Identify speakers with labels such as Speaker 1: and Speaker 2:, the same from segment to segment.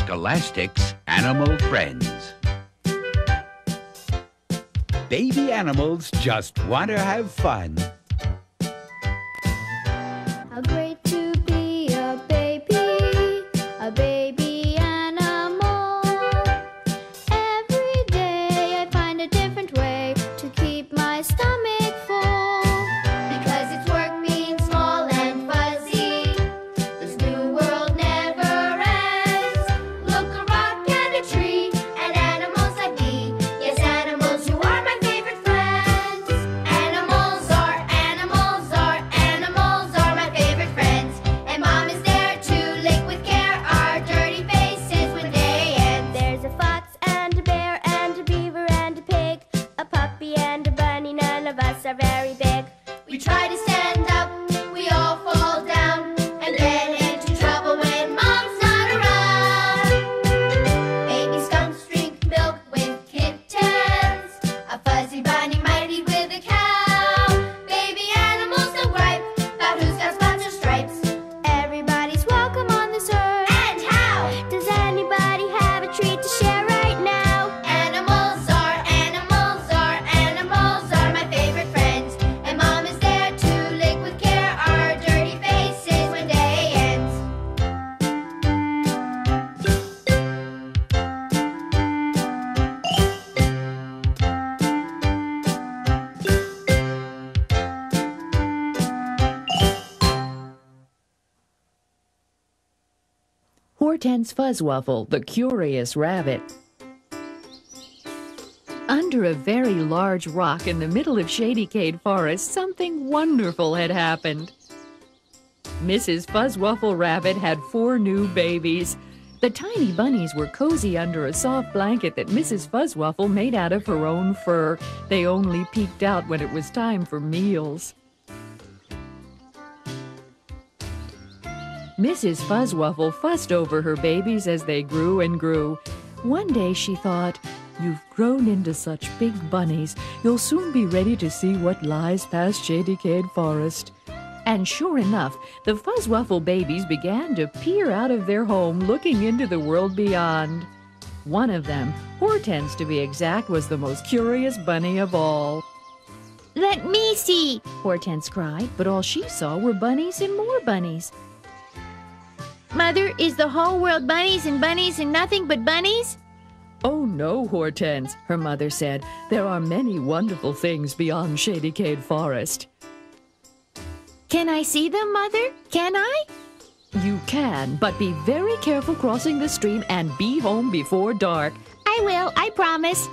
Speaker 1: Scholastic's Animal Friends. Baby animals just want to have fun.
Speaker 2: How great to be a baby animal. Every day I find a different way to keep my stomach full. Because its work being small and fuzzy, this new world never ends. Look, a rock and a tree, and animals like me. Yes, animals, you are my favorite friends. Animals are my favorite friends. And Mom is there to lick with care our dirty faces when day ends. There's a fox and a bear and a beaver and a pig, a puppy and a bunny, none of us are very big. We try to stand up, we all fall down, and get into trouble when Mom's not around. Baby skunks drink milk with kittens, a fuzzy bunny might eat with a cow. Baby animals don't gripe about who's got spots or stripes. Everybody's welcome on this earth. And how? Does anybody have a treat to share right now? Animals are my favorite friends. And Mom is there to lick with care our dirty faces when day ends.
Speaker 3: Hortense Fuzzwuffle, the Curious Rabbit. Under a very large rock in the middle of Shadykade Forest, something wonderful had happened. Mrs. Fuzzwuffle Rabbit had 4 new babies. The tiny bunnies were cozy under a soft blanket that Mrs. Fuzzwuffle made out of her own fur. They only peeked out when it was time for meals. Mrs. Fuzzwuffle fussed over her babies as they grew and grew. One day she thought, "You've grown into such big bunnies, you'll soon be ready to see what lies past Shadykade Forest." And sure enough, the Fuzzwuffle babies began to peer out of their home, looking into the world beyond. One of them, Hortense to be exact, was the most curious bunny of all. "Let me see!" Hortense cried, but all she saw were bunnies and more bunnies. "Mother, is the whole world bunnies and nothing but bunnies?" "Oh no, Hortense," her mother said. "There are many wonderful things beyond Shadykade Forest." "Can I see them, Mother? Can I?" "You can, but be very careful crossing the stream and be home before dark." "I will, I promise."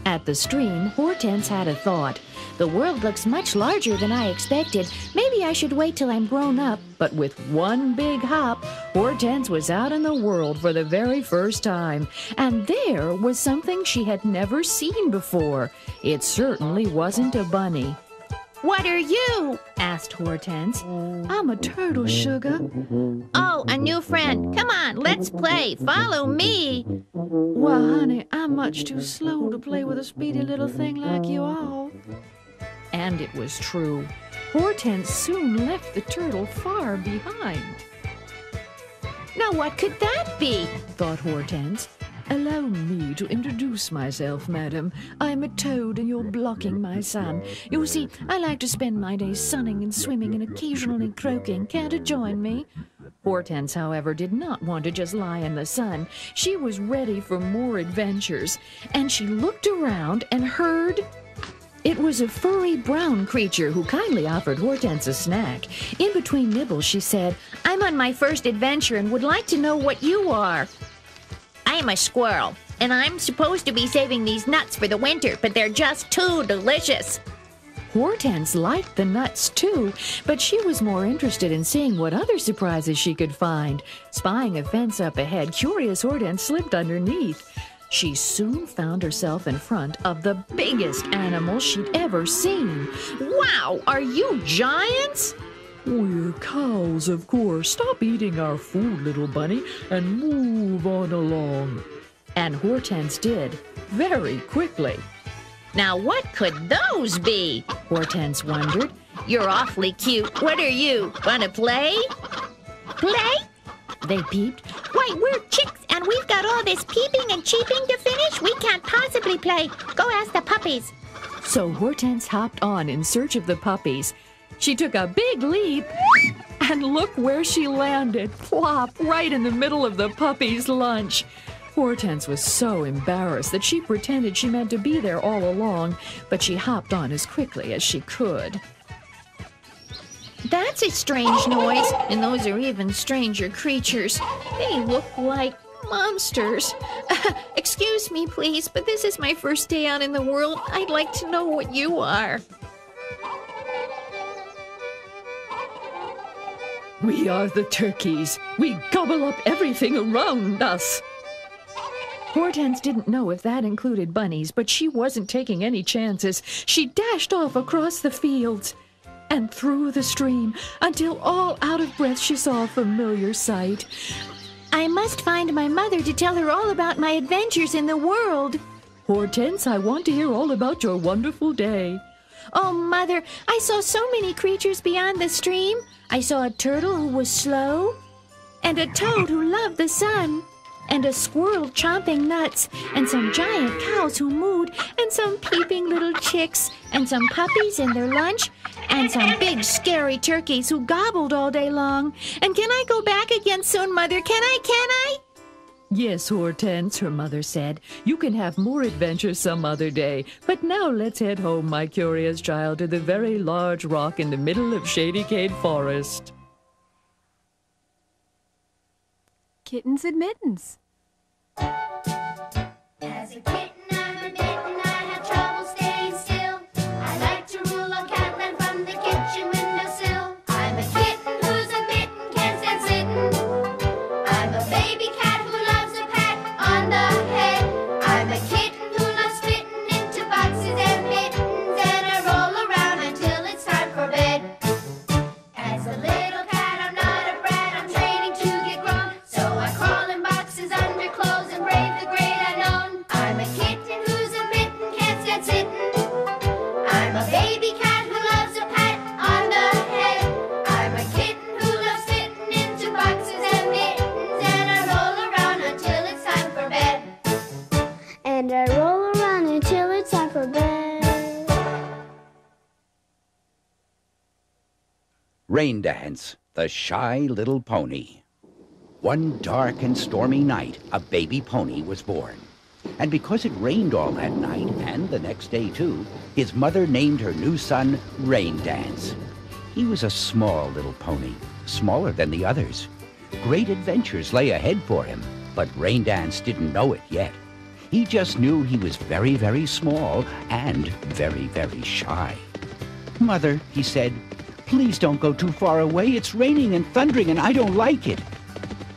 Speaker 3: At the stream, Hortense had a thought. "The world looks much larger than I expected. Maybe I should wait till I'm grown up." But with one big hop, Hortense was out in the world for the very first time. And there was something she had never seen before. It certainly wasn't a bunny. "What are you?" asked Hortense. "I'm a turtle, Sugar." "Oh, a new friend. Come on, let's play. Follow me." "Well, honey, I'm much too slow to play with a speedy little thing like you all." And it was true. Hortense soon left the turtle far behind. "Now what could that be?" thought Hortense. "Allow me to introduce myself, madam. I'm a toad and you're blocking my sun. You see, I like to spend my days sunning and swimming and occasionally croaking. Care to join me?" Hortense, however, did not want to just lie in the sun. She was ready for more adventures, and she looked around and heard... It was a furry brown creature who kindly offered Hortense a snack. In between nibbles, she said, "I'm on my first adventure and would like to know what you are." "I'm a squirrel, and I'm supposed to be saving these nuts for the winter, but they're just too delicious." Hortense liked the nuts too, but she was more interested in seeing what other surprises she could find. Spying a fence up ahead, curious Hortense slipped underneath. She soon found herself in front of the biggest animal she'd ever seen. "Wow, are you giants?" "We're cows, of course. Stop eating our food, little bunny, and move on along." And Hortense did, very quickly. "Now what could those be?" Hortense wondered. "You're awfully cute. What are you? Wanna play?" "Play?" they peeped. "Why, we're chicks
Speaker 4: all this peeping and cheeping to finish? We can't possibly play. Go ask the puppies.
Speaker 3: So Hortense hopped on in search of the puppies. She took a big leap, and look where she landed. Plop, right in the middle of the puppies' lunch. Hortense was so embarrassed that she pretended she meant to be there all along, but she hopped on as quickly as she could.
Speaker 4: That's a strange noise, and those are even stranger creatures. They look like monsters. Excuse me, please, but this is my first day out in the world. I'd like to know what you are.
Speaker 3: We are the turkeys. We gobble up everything around us. Hortense didn't know if that included bunnies, but she wasn't taking any chances. She dashed off across the fields and through the stream until all out of breath she saw a familiar sight.
Speaker 4: I must find my mother to tell her all about my adventures in the world.
Speaker 3: Hortense, I want to hear all about your wonderful day.
Speaker 4: Oh, Mother, I saw so many creatures beyond the stream. I saw a turtle who was slow, and a toad who loved the sun, and a squirrel chomping nuts, and some giant cows who mooed, and some peeping little chicks, and some puppies in their lunch, and some big scary turkeys who gobbled all day long. And can I go back again soon, Mother? Can I?
Speaker 3: Yes, Hortense, her mother said. You can have more adventures some other day. But now let's head home, my curious child, to the very large rock in the middle of Shadykade Forest.
Speaker 5: Kittens and Mittens.
Speaker 2: As a kitten, I'm a mitten. I have trouble staying still. I like to rule on Catland from the kitchen windowsill. I'm a kitten who's a mitten, can't stand sitting. I'm a baby cat who loves a pat on the head. I'm a kitten who loves fitting into boxes and mittens, and I roll around until it's time for bed. As a little cat, I'm not a brat. I'm training to get grown, so I crawl in boxes under clothes and brave the great unknown. I'm a kitten who's a mitten, can't stand sitting. I'm a baby cat who loves a pat on the head. I'm a kitten who loves fitting into boxes and mittens, and I roll around until it's time for bed. And I roll around until it's time for bed.
Speaker 1: Rain Dance, the Shy Little Pony. One dark and stormy night, a baby pony was born. And because it rained all that night, and the next day too, his mother named her new son Rain Dance. He was a small little pony, smaller than the others. Great adventures lay ahead for him, but Rain Dance didn't know it yet. He just knew he was very, very small and very, very shy. "Mother," he said, "please don't go too far away. It's raining and thundering and I don't like it."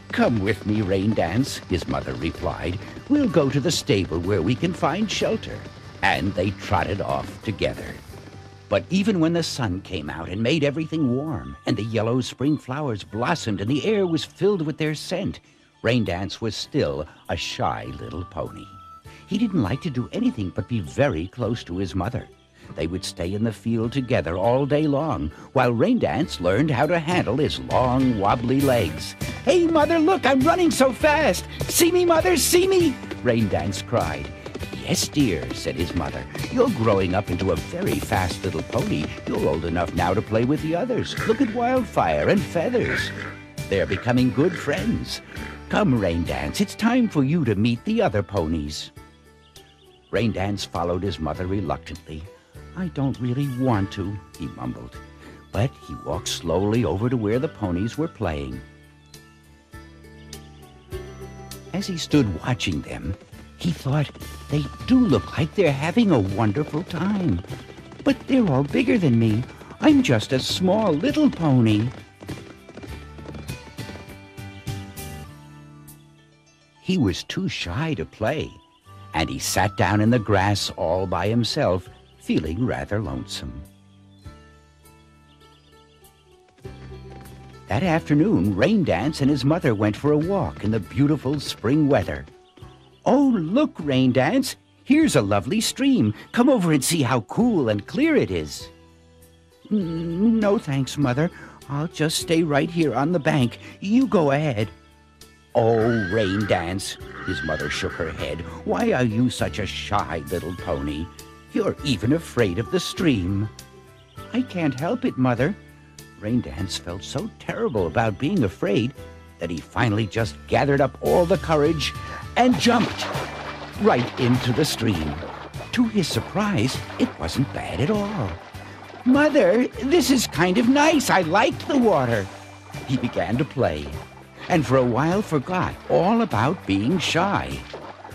Speaker 1: "Come with me, Rain Dance," his mother replied. "We'll go to the stable where we can find shelter." And they trotted off together. But even when the sun came out and made everything warm, and the yellow spring flowers blossomed and the air was filled with their scent, Rain Dance was still a shy little pony. He didn't like to do anything but be very close to his mother. They would stay in the field together all day long, while Rain Dance learned how to handle his long, wobbly legs. "Hey, Mother, look, I'm running so fast! See me, Mother, see me!" Rain Dance cried. "Yes, dear," said his mother. "You're growing up into a very fast little pony. You're old enough now to play with the others. Look at Wildfire and Feathers. They're becoming good friends. Come, Rain Dance, it's time for you to meet the other ponies." Rain Dance followed his mother reluctantly. "I don't really want to," he mumbled. But he walked slowly over to where the ponies were playing. As he stood watching them, he thought, "They do look like they're having a wonderful time. But they're all bigger than me. I'm just a small little pony." He was too shy to play, and he sat down in the grass all by himself, feeling rather lonesome. That afternoon, Rain Dance and his mother went for a walk in the beautiful spring weather. "Oh, look, Rain Dance, here's a lovely stream. Come over and see how cool and clear it is." "No, thanks, Mother. I'll just stay right here on the bank. You go ahead." "Oh, Rain Dance, His mother shook her head. "Why are you such a shy little pony? You're even afraid of the stream." "I can't help it, Mother." Raindance felt so terrible about being afraid that he finally just gathered up all the courage and jumped right into the stream. To his surprise, it wasn't bad at all. "Mother, this is kind of nice. I liked the water." He began to play, and for a while forgot all about being shy.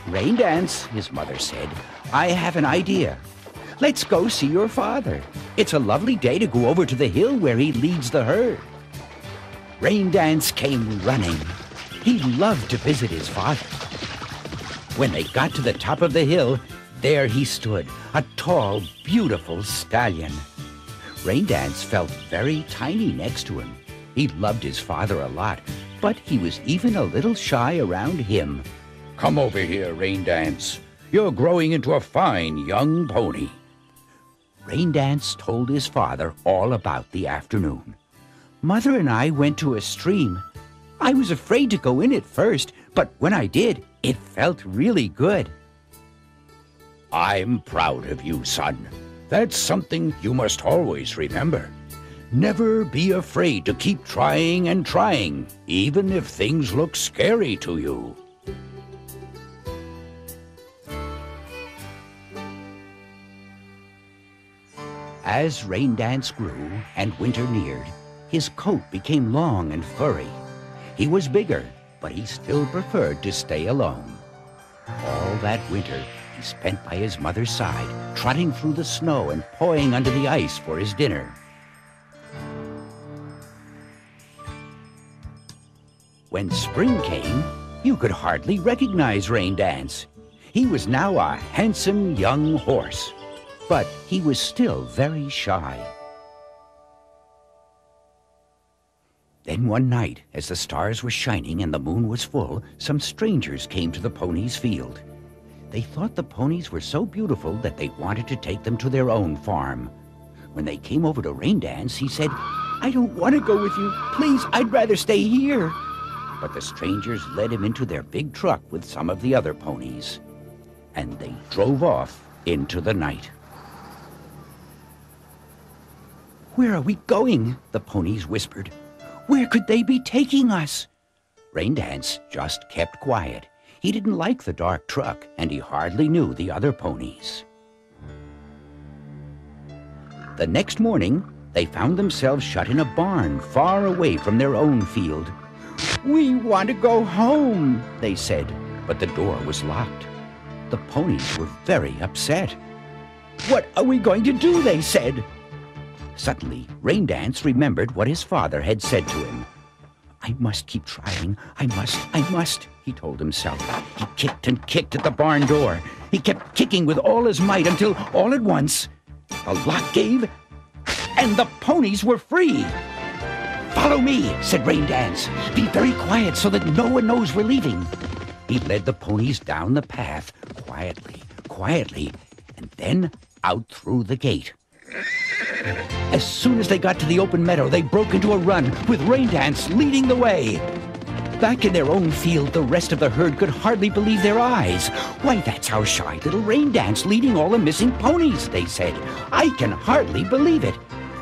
Speaker 1: "Raindance," his mother said, "I have an idea. Let's go see your father. It's a lovely day to go over to the hill where he leads the herd." Raindance came running. He loved to visit his father. When they got to the top of the hill, there he stood, a tall, beautiful stallion. Raindance felt very tiny next to him. He loved his father a lot, but he was even a little shy around him. "Come over here, Raindance. You're growing into a fine young pony." Raindance told his father all about the afternoon. "Mother and I went to a stream. I was afraid to go in at first, but when I did, it felt really good." "I'm proud of you, son. That's something you must always remember. Never be afraid to keep trying and trying, even if things look scary to you." As Raindance grew and winter neared, his coat became long and furry. He was bigger, but he still preferred to stay alone. All that winter, he spent by his mother's side, trotting through the snow and pawing under the ice for his dinner. When spring came, you could hardly recognize Raindance. He was now a handsome young horse, but he was still very shy. Then one night, as the stars were shining and the moon was full, some strangers came to the ponies' field. They thought the ponies were so beautiful that they wanted to take them to their own farm. When they came over to Raindance, he said, "I don't want to go with you. Please, I'd rather stay here." But the strangers led him into their big truck with some of the other ponies, and they drove off into the night. "Where are we going?" the ponies whispered. "Where could they be taking us?" Raindance just kept quiet. He didn't like the dark truck, and he hardly knew the other ponies. The next morning, they found themselves shut in a barn far away from their own field. "We want to go home," they said, but the door was locked. The ponies were very upset. "What are we going to do?" they said. Suddenly, Raindance remembered what his father had said to him. "I must keep trying. I must," he told himself. He kicked and kicked at the barn door. He kept kicking with all his might until, all at once, the lock gave and the ponies were free. "Follow me," said Raindance. "Be very quiet so that no one knows we're leaving." He led the ponies down the path, quietly, and then out through the gate. As soon as they got to the open meadow, they broke into a run, with Raindance leading the way. Back in their own field, the rest of the herd could hardly believe their eyes. "Why, that's our shy little Raindance leading all the missing ponies," they said. "I can hardly believe it.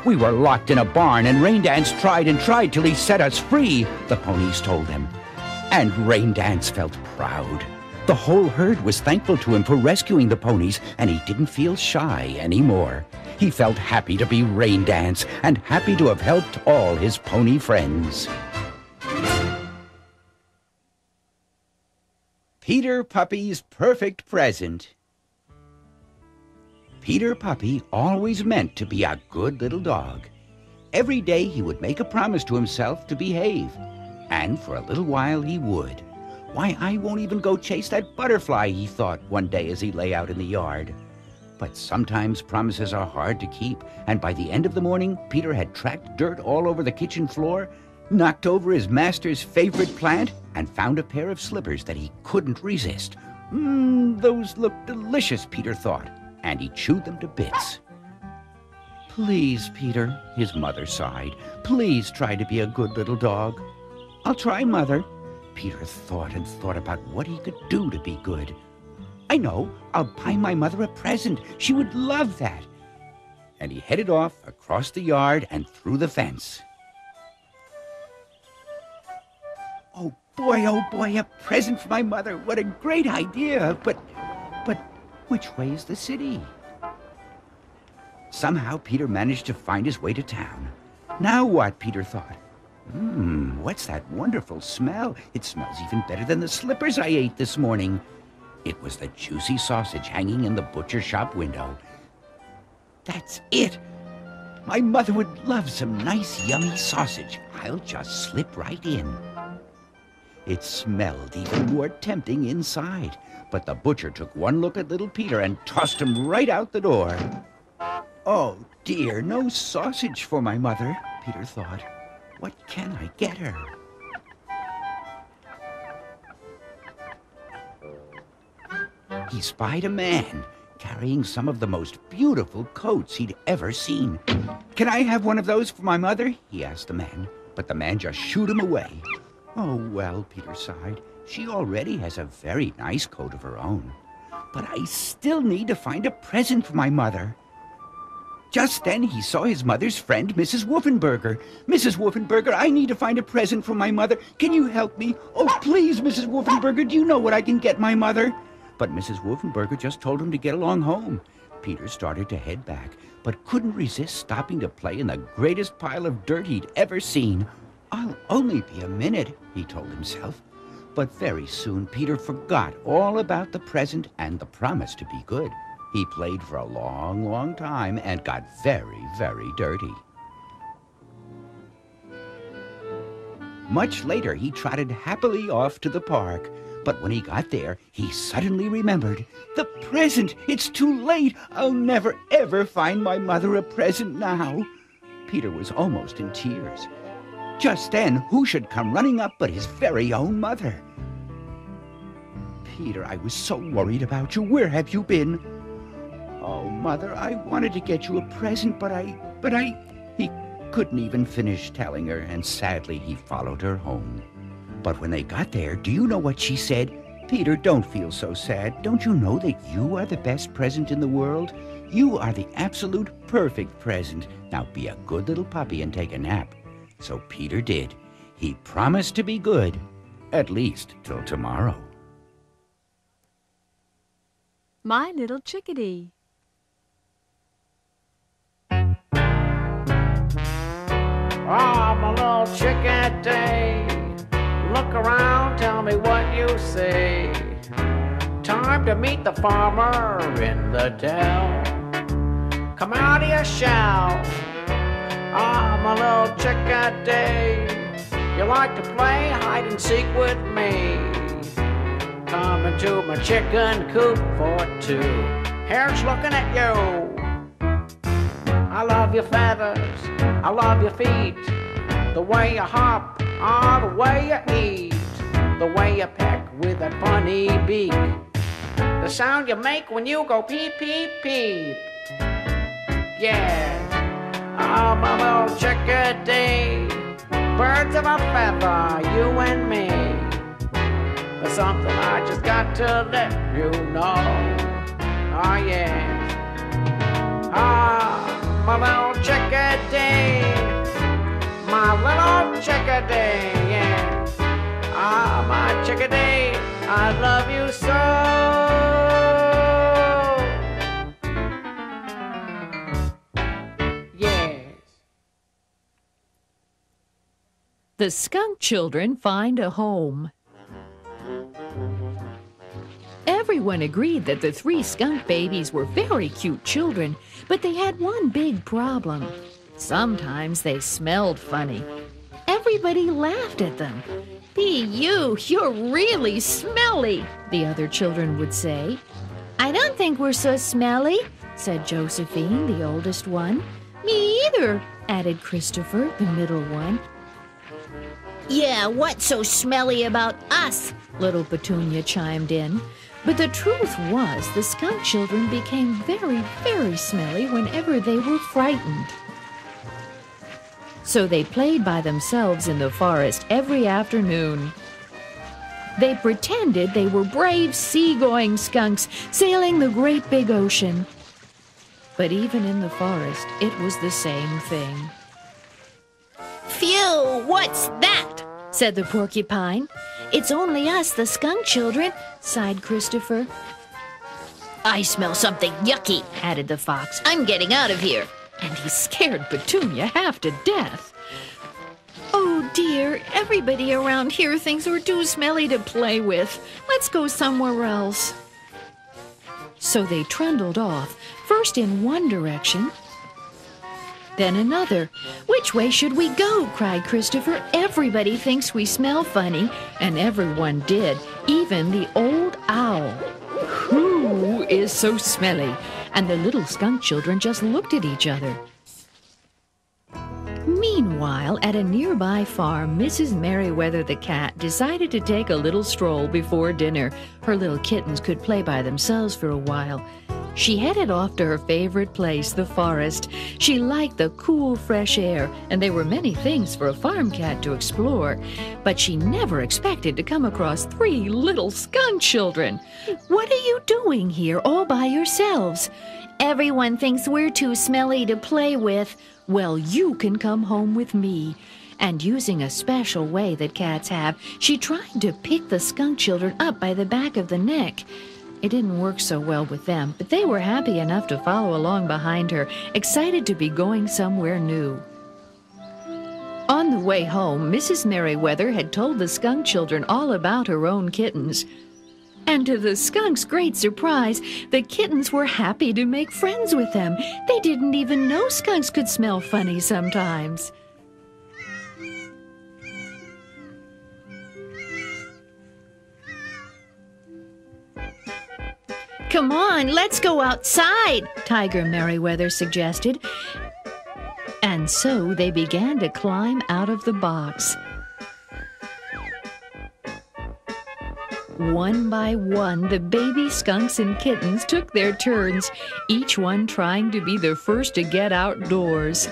Speaker 1: We were locked in a barn, and Raindance tried and tried till he set us free," the ponies told them. And Raindance felt proud. The whole herd was thankful to him for rescuing the ponies, and he didn't feel shy anymore. He felt happy to be Raindance and happy to have helped all his pony friends. Peter Puppy's perfect present. Peter Puppy always meant to be a good little dog. Every day he would make a promise to himself to behave, and for a little while he would. "Why, I won't even go chase that butterfly," he thought one day as he lay out in the yard. But sometimes promises are hard to keep, and by the end of the morning, Peter had tracked dirt all over the kitchen floor, knocked over his master's favorite plant, and found a pair of slippers that he couldn't resist. Those looked delicious, Peter thought, and he chewed them to bits. "Please, Peter," his mother sighed, "please try to be a good little dog." "I'll try, Mother." Peter thought and thought about what he could do to be good. I know, I'll buy my mother a present. She would love that. And he headed off across the yard and through the fence. Oh boy, a present for my mother. What a great idea. But which way is the city? Somehow Peter managed to find his way to town. Now what, Peter thought. What's that wonderful smell? It smells even better than the slippers I ate this morning. It was the juicy sausage hanging in the butcher shop window. That's it. My mother would love some nice, yummy sausage. I'll just slip right in. It smelled even more tempting inside, but the butcher took one look at little Peter and tossed him right out the door. Oh dear, no sausage for my mother, Peter thought. What can I get her? He spied a man carrying some of the most beautiful coats he'd ever seen. Can I have one of those for my mother? He asked the man, but the man just shooed him away. Oh, well, Peter sighed. She already has a very nice coat of her own. But I still need to find a present for my mother. Just then he saw his mother's friend, Mrs. Wolfenberger. Mrs. Wolfenberger, I need to find a present for my mother. Can you help me? Oh, please, Mrs. Wolfenberger, do you know what I can get my mother? But Mrs. Wolfenberger just told him to get along home. Peter started to head back, but couldn't resist stopping to play in the greatest pile of dirt he'd ever seen. I'll only be a minute, he told himself. But very soon Peter forgot all about the present and the promise to be good. He played for a long, long time and got very, very dirty. Much later, he trotted happily off to the park. But when he got there, he suddenly remembered. The present! It's too late! I'll never, ever find my mother a present now. Peter was almost in tears. Just then, who should come running up but his very own mother? Peter, I was so worried about you. Where have you been? Oh, Mother, I wanted to get you a present, but I... He couldn't even finish telling her, and sadly he followed her home. But when they got there, do you know what she said? Peter, don't feel so sad. Don't you know that you are the best present in the world? You are the absolute perfect present. Now be a good little puppy and take a nap. So Peter did. He promised to be good, at least till tomorrow.
Speaker 5: My Little Chickadee.
Speaker 6: I'm a little chickadee. Look around, tell me what you see. Time to meet the farmer in the dell. Come out of your shell. I'm a little chickadee. You like to play hide and seek with me. Come into my chicken coop for two. Here's looking at you. I love your feathers, I love your feet. The way you hop, the way you eat. The way you peck with that funny beak. The sound you make when you go peep, peep, peep. Yeah, I'm a little chickadee. Birds of a feather, you and me. There's something I just got to let you know. Oh yeah. My little chickadee, my little chickadee, yeah. My chickadee, I love you so. Yes.
Speaker 3: The skunk children find a home. Everyone agreed that the 3 skunk babies were very cute children, but they had one big problem. Sometimes they smelled funny. Everybody laughed at them. "You're really smelly," the other children would say.
Speaker 4: I don't think we're so smelly, said Josephine, the oldest one. Me either, added Christopher, the middle one. Yeah, what's so smelly about us? Little Petunia chimed in. But the truth was, the skunk children became very, very smelly whenever they were frightened. So they played by themselves in the forest every afternoon. They pretended they were brave sea-going skunks sailing the great big ocean. But even in the forest, it was the same thing. "Phew, what's that?" said the porcupine. "It's only us, the skunk children," sighed Christopher. "I smell something yucky," added the fox. "I'm getting out of here."
Speaker 3: And he scared Petunia half to death.
Speaker 4: "Oh dear, everybody around here thinks we're too smelly to play with. Let's go somewhere else."
Speaker 3: So they trundled off, first in one direction, then another.
Speaker 4: "Which way should we go?" cried Christopher. "Everybody thinks we smell funny."
Speaker 3: And everyone did, even the old owl. "Who is so smelly?" And the little skunk children just looked at each other. Meanwhile, at a nearby farm, Mrs. Merriweather the cat decided to take a little stroll before dinner. Her little kittens could play by themselves for a while. She headed off to her favorite place, the forest. She liked the cool, fresh air, and there were many things for a farm cat to explore. But she never expected to come across 3 little skunk children.
Speaker 4: "What are you doing here all by yourselves?" "Everyone thinks we're too smelly to play with."
Speaker 3: "Well, you can come home with me." And using a special way that cats have, she tried to pick the skunk children up by the back of the neck. It didn't work so well with them, but they were happy enough to follow along behind her, excited to be going somewhere new. On the way home, Mrs. Merriweather had told the skunk children all about her own kittens. And to the skunk's great surprise, the kittens were happy to make friends with them. They didn't even know skunks could smell funny sometimes.
Speaker 4: "Come on, let's go outside," Tiger Merriweather suggested.
Speaker 3: And so they began to climb out of the box. One by one, the baby skunks and kittens took their turns, each one trying to be the first to get outdoors.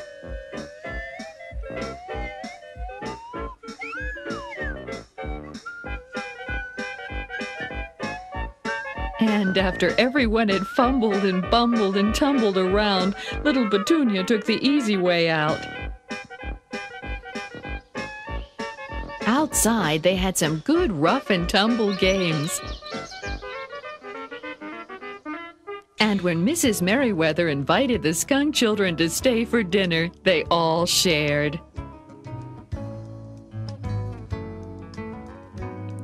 Speaker 3: And after everyone had fumbled and bumbled and tumbled around, little Petunia took the easy way out. Outside, they had some good rough and tumble games. And when Mrs. Merriweather invited the skunk children to stay for dinner, they all shared.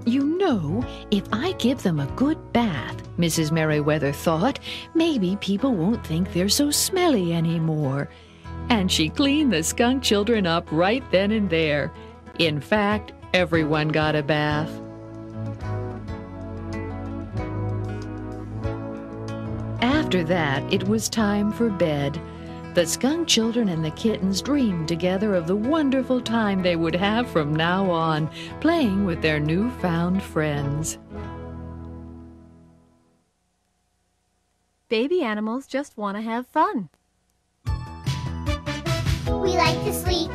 Speaker 3: "You know, if I give them a good bath," Mrs. Merriweather thought, "maybe people won't think they're so smelly anymore." And she cleaned the skunk children up right then and there. In fact, everyone got a bath. After that, it was time for bed. The skunk children and the kittens dreamed together of the wonderful time they would have from now on, playing with their newfound friends.
Speaker 5: Baby animals just want to have fun.
Speaker 2: We like to sleep,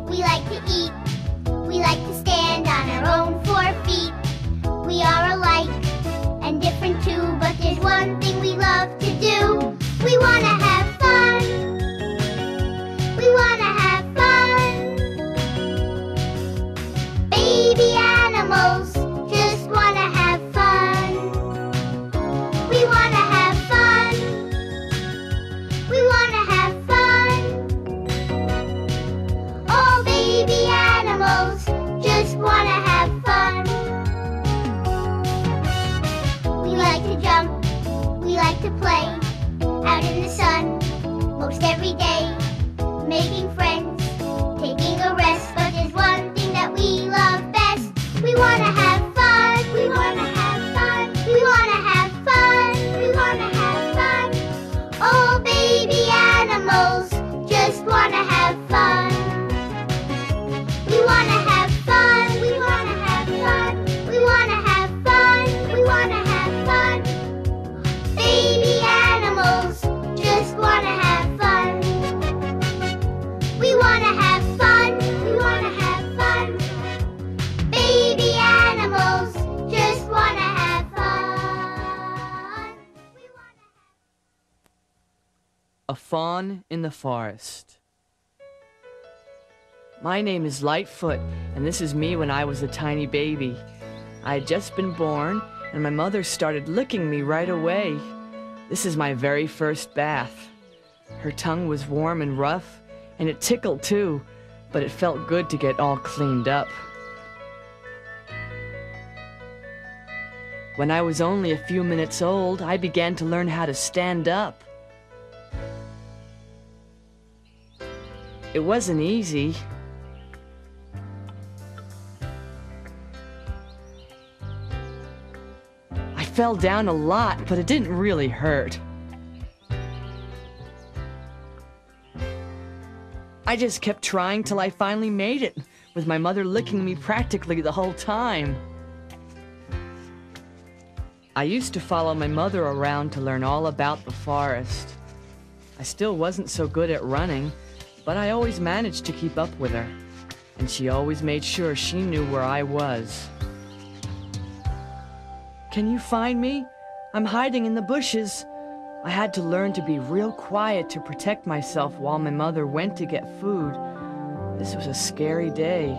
Speaker 2: we like to eat, we like to stand on our own 4 feet. We are alike and different too, but there's one thing we love to do. We want to have fun. We want to have fun. Baby animals just want to have fun. We want to have fun. We want to have fun. All baby animals just want to have fun.
Speaker 7: A Fawn in the Forest. My name is Lightfoot, and this is me when I was a tiny baby. I had just been born, and my mother started licking me right away. This is my very first bath. Her tongue was warm and rough, and it tickled too, but it felt good to get all cleaned up. When I was only a few minutes old, I began to learn how to stand up. It wasn't easy. I fell down a lot, but it didn't really hurt. I just kept trying till I finally made it, with my mother licking me practically the whole time. I used to follow my mother around to learn all about the forest. I still wasn't so good at running, but I always managed to keep up with her, and she always made sure she knew where I was. Can you find me? I'm hiding in the bushes. I had to learn to be real quiet to protect myself while my mother went to get food. This was a scary day.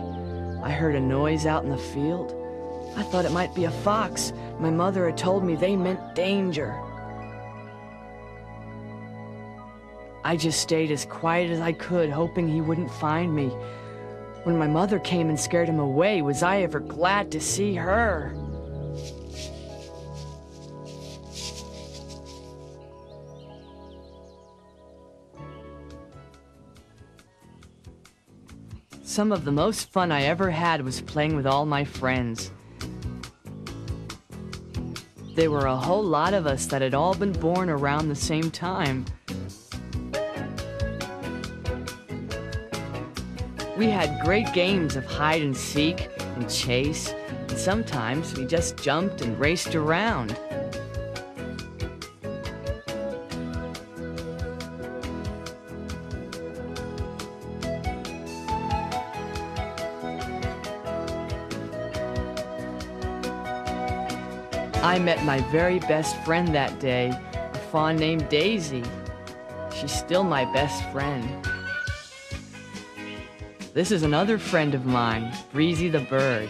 Speaker 7: I heard a noise out in the field. I thought it might be a fox. My mother had told me they meant danger. I just stayed as quiet as I could, hoping he wouldn't find me. When my mother came and scared him away, was I ever glad to see her? Some of the most fun I ever had was playing with all my friends. There were a whole lot of us that had all been born around the same time. We had great games of hide and seek and chase, and sometimes we just jumped and raced around. I met my very best friend that day, a fawn named Daisy. She's still my best friend. This is another friend of mine, Breezy the bird.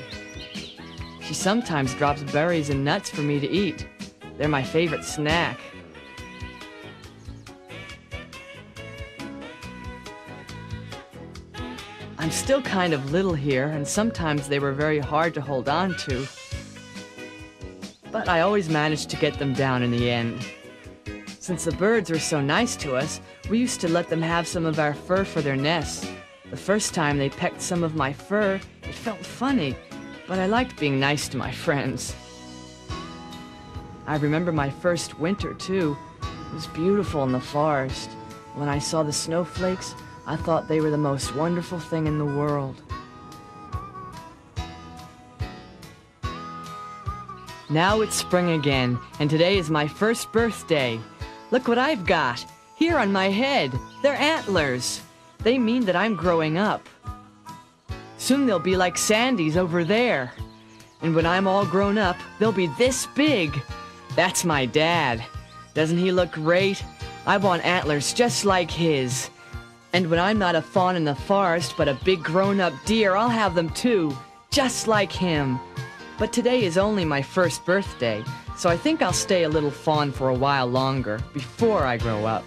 Speaker 7: She sometimes drops berries and nuts for me to eat. They're my favorite snack. I'm still kind of little here, and sometimes they were very hard to hold on to. But I always managed to get them down in the end. Since the birds were so nice to us, we used to let them have some of our fur for their nests. The first time they pecked some of my fur, it felt funny, but I liked being nice to my friends. I remember my first winter, too. It was beautiful in the forest. When I saw the snowflakes, I thought they were the most wonderful thing in the world. Now it's spring again, and today is my first birthday. Look what I've got. Here on my head, they're antlers. They mean that I'm growing up. Soon they'll be like Sandy's over there. And when I'm all grown up, they'll be this big. That's my dad. Doesn't he look great? I want antlers just like his. And when I'm not a fawn in the forest, but a big grown-up deer, I'll have them too, just like him. But today is only my first birthday, so I think I'll stay a little fawn for a while longer before I grow up.